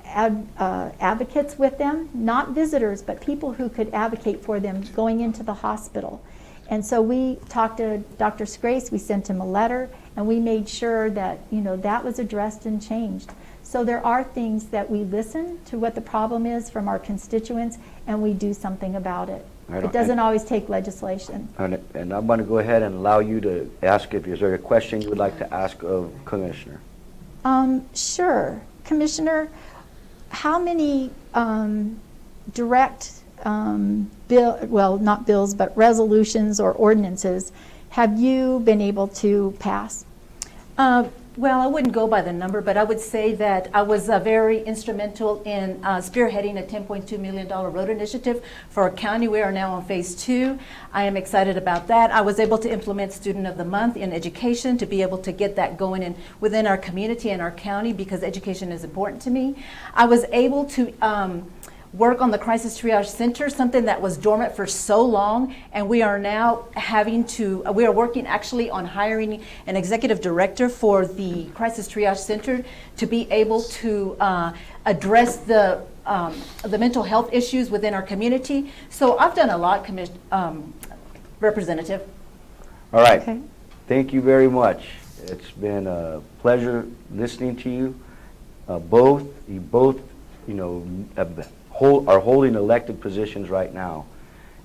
advocates with them, not visitors, but people who could advocate for them going into the hospital. And so we talked to Dr. Scrace, we sent him a letter, and we made sure that that was addressed and changed. So there are things that we listen to what the problem is from our constituents, and we do something about it. It doesn't always take legislation. And I'm going to go ahead and allow you to ask if is there a question you would like to ask of Commissioner. Sure. Commissioner, how many direct not bills, but resolutions or ordinances have you been able to pass? Well, I wouldn't go by the number, but I would say that I was very instrumental in spearheading a $10.2 million road initiative for our county. We are now on phase 2. I am excited about that. I was able to implement Student of the Month in education to be able to get that going in within our community and our county, because education is important to me. I was able to work on the Crisis Triage Center, something that was dormant for so long, and we are now we are working actually on hiring an executive director for the Crisis Triage Center to be able to address the mental health issues within our community. So I've done a lot, Representative. All right. Okay. Thank you very much. It's been a pleasure listening to you. You both, are holding elected positions right now,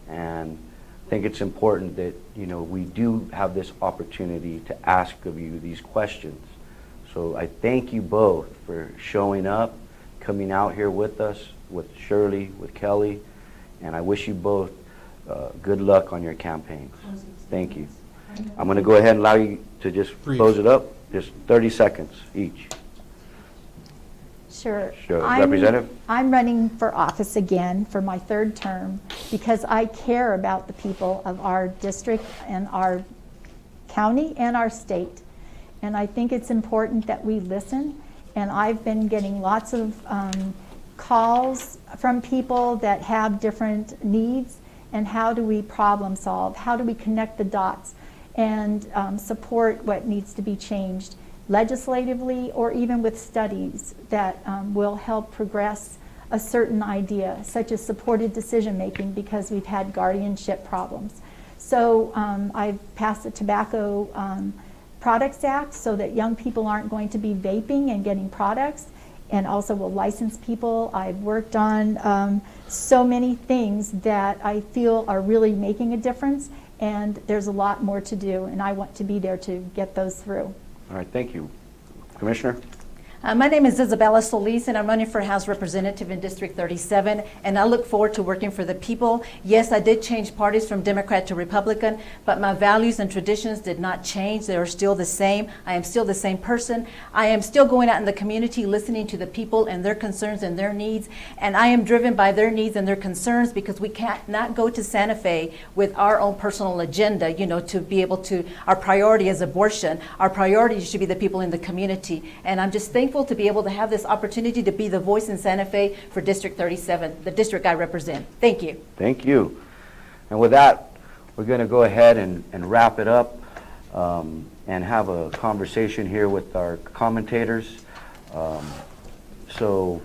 and I think it's important that we do have this opportunity to ask of you these questions. So I thank you both for showing up, coming out here with us, with Shirley, with Kelly, and I wish you both good luck on your campaigns. Thank you. I'm going to go ahead and allow you to just close it up, just 30 seconds each. Sure. Representative? I'm running for office again for my 3rd term because I care about the people of our district and our county and our state. And I think it's important that we listen. And I've been getting lots of calls from people that have different needs, and how do we problem solve? How do we connect the dots and support what needs to be changed legislatively, or even with studies that will help progress a certain idea, such as supported decision making, because we've had guardianship problems. So I've passed the Tobacco Products Act so that young people aren't going to be vaping and getting products, and also will license people. I've worked on so many things that I feel are really making a difference, and there's a lot more to do, and I want to be there to get those through. All right, thank you. Commissioner? My name is Isabella Solis, and I'm running for House Representative in District 37, and I look forward to working for the people. Yes, I did change parties from Democrat to Republican, but my values and traditions did not change. They are still the same. I am still the same person. I am still going out in the community, listening to the people and their concerns and their needs, and I am driven by their needs and their concerns, because we can't not go to Santa Fe with our own personal agenda, to be able to, our priority is abortion. Our priority should be the people in the community, and I'm just thankful to be able to have this opportunity to be the voice in Santa Fe for District 37, the district I represent. Thank you. Thank you. And with that, we're going to go ahead and wrap it up and have a conversation here with our commentators. So,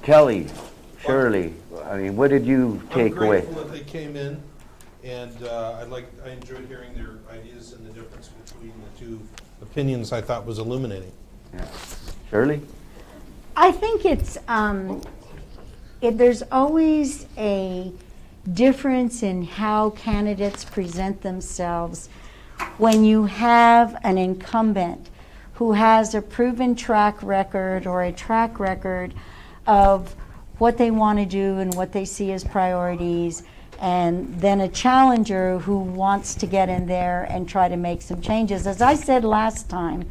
Kelly, Shirley, I mean, what did you take away? I'm grateful that they came in, and I enjoyed hearing their ideas and the difference between the two opinions. I thought was illuminating. Yeah. Shirley? I think it's, there's always a difference in how candidates present themselves when you have an incumbent who has a proven track record or a track record of what they want to do and what they see as priorities, and then a challenger who wants to get in there and try to make some changes. As I said last time,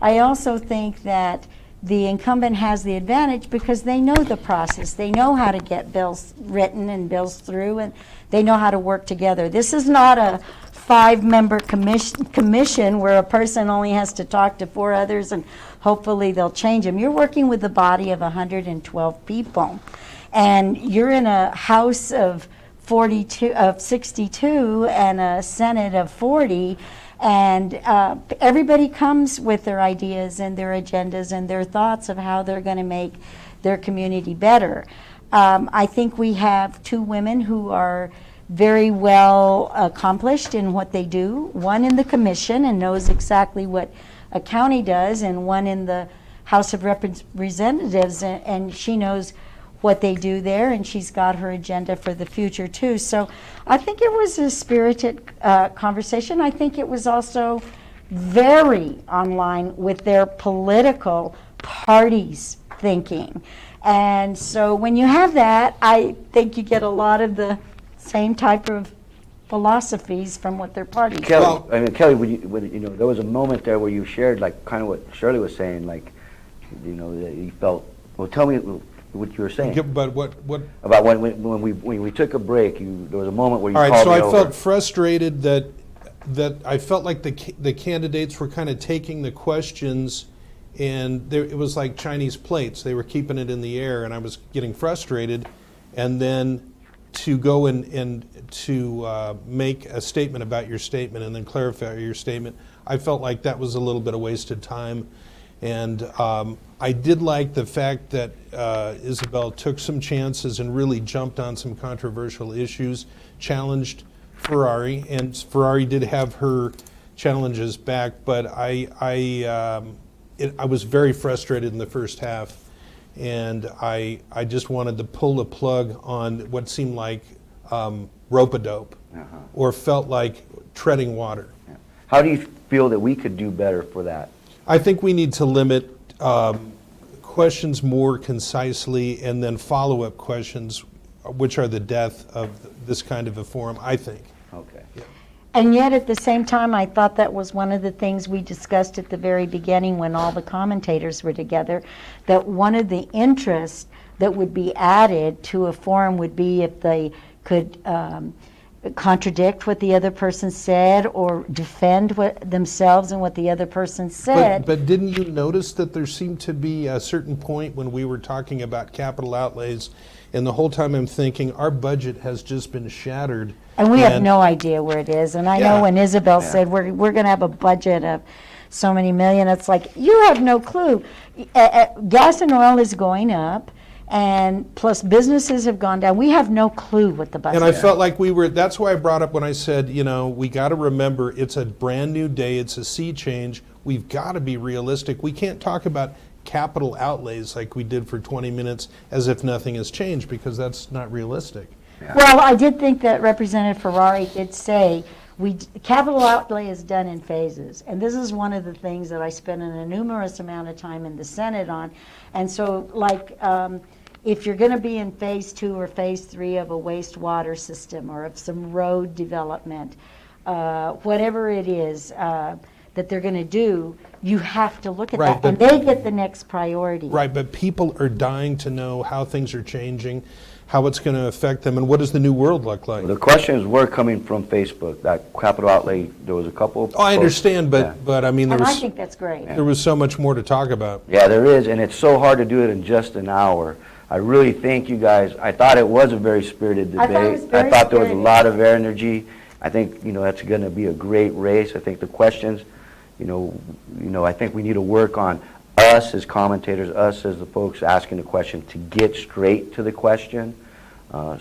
I also think that the incumbent has the advantage because they know the process. They know how to get bills written and bills through, and they know how to work together. This is not a 5-member commission where a person only has to talk to 4 others and hopefully they'll change them. You're working with a body of 112 people, and you're in a House of 62 and a Senate of 40. And everybody comes with their ideas and their agendas and their thoughts of how they're going to make their community better. I think we have 2 women who are very well accomplished in what they do. One in the commission and knows exactly what a county does, and one in the House of Representatives, and she knows what they do there, and she's got her agenda for the future too. So I think it was a spirited conversation. I think it was also very online with their political parties thinking. And so when you have that, I think you get a lot of the same type of philosophies from what their parties. Kelly, there was a moment there where you shared, like, kind of what Shirley was saying, like, that you felt. Well, tell me what you were saying. But what? About when we took a break, there was a moment where you all right, called so me I over. felt frustrated that I felt like the candidates were kind of taking the questions, and it was like Chinese plates. They were keeping it in the air, and I was getting frustrated. And then to go and to make a statement about your statement and then clarify your statement, I felt like that was a little bit of wasted time. And I did like the fact that Isabella took some chances and really jumped on some controversial issues, challenged Ferrary, and Ferrari did have her challenges back, but I was very frustrated in the first half, and I just wanted to pull the plug on what seemed like rope-a-dope, or felt like treading water. Yeah. How do you feel that we could do better for that? I think we need to limit questions more concisely, and then follow-up questions, which are the death of this kind of a forum, I think. Okay. Yeah. And yet at the same time, I thought that was one of the things we discussed at the very beginning when all the commentators were together, that one of the interests that would be added to a forum would be if they could contradict what the other person said or defend themselves and what the other person said. But didn't you notice that there seemed to be a certain point when we were talking about capital outlays, and the whole time I'm thinking our budget has just been shattered. And we have no idea where it is. And I know when Isabel said we're going to have a budget of so many million, it's like, you have no clue. Gas and oil is going up, and plus businesses have gone down. We have no clue what the budget is. And I felt like that's why I brought up when I said, we got to remember it's a brand new day, it's a sea change. We've got to be realistic. We can't talk about capital outlays like we did for 20 minutes as if nothing has changed, because that's not realistic. Yeah. Well, I did think that Representative Ferrari did say capital outlay is done in phases, and this is one of the things that I spent an enormous amount of time in the Senate on. And so, like, if you're going to be in phase 2 or phase 3 of a wastewater system or of some road development, whatever it is that they're going to do, you have to look at that, and they get the next priority. Right, but people are dying to know how things are changing, how it's going to affect them, and what does the new world look like? Well, the questions were coming from Facebook. That capital outlay, there was a couple. Oh, I understand, but I mean, I think that's great. There was so much more to talk about. Yeah, there is, and it's so hard to do it in just an hour. I really thank you guys. I thought it was a very spirited debate. I thought there was a lot of energy. I think that's going to be a great race. I think the questions, I think we need to work on us as commentators, us as the folks asking the question, to get straight to the question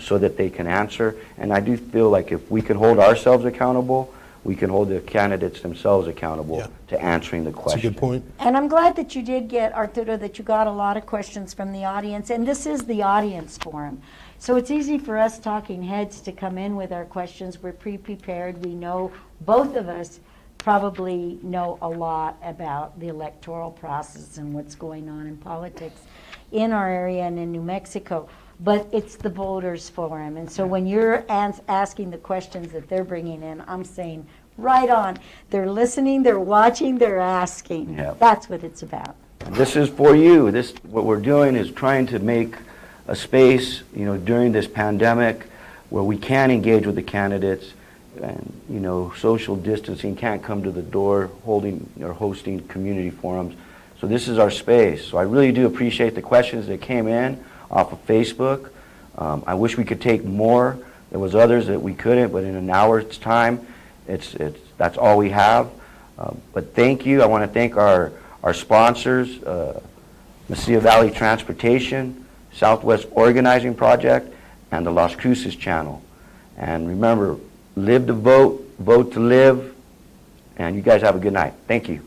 so that they can answer. And I do feel like if we can hold ourselves accountable, we can hold the candidates themselves accountable to answering the question. That's a good point. And I'm glad that you did get, Arturo, that you got a lot of questions from the audience. And this is the audience forum. So it's easy for us talking heads to come in with our questions. We're pre-prepared. We know, both of us probably know a lot about the electoral process and what's going on in politics in our area and in New Mexico. But it's the voters forum. And so when you're asking the questions that they're bringing in, I'm saying, right on. They're listening, they're watching, they're asking. Yep. That's what it's about. This is for you. What we're doing is trying to make a space, during this pandemic where we can engage with the candidates, and, social distancing can't come to the door, holding or hosting community forums. So this is our space. So I really do appreciate the questions that came in off of Facebook. I wish we could take more. There was others that we couldn't, but in an hour's time, that's all we have. But thank you. I want to thank our sponsors, Mesilla Valley Transportation, Southwest Organizing Project, and the Las Cruces channel. And remember, live to vote, vote to live, and you guys have a good night. Thank you.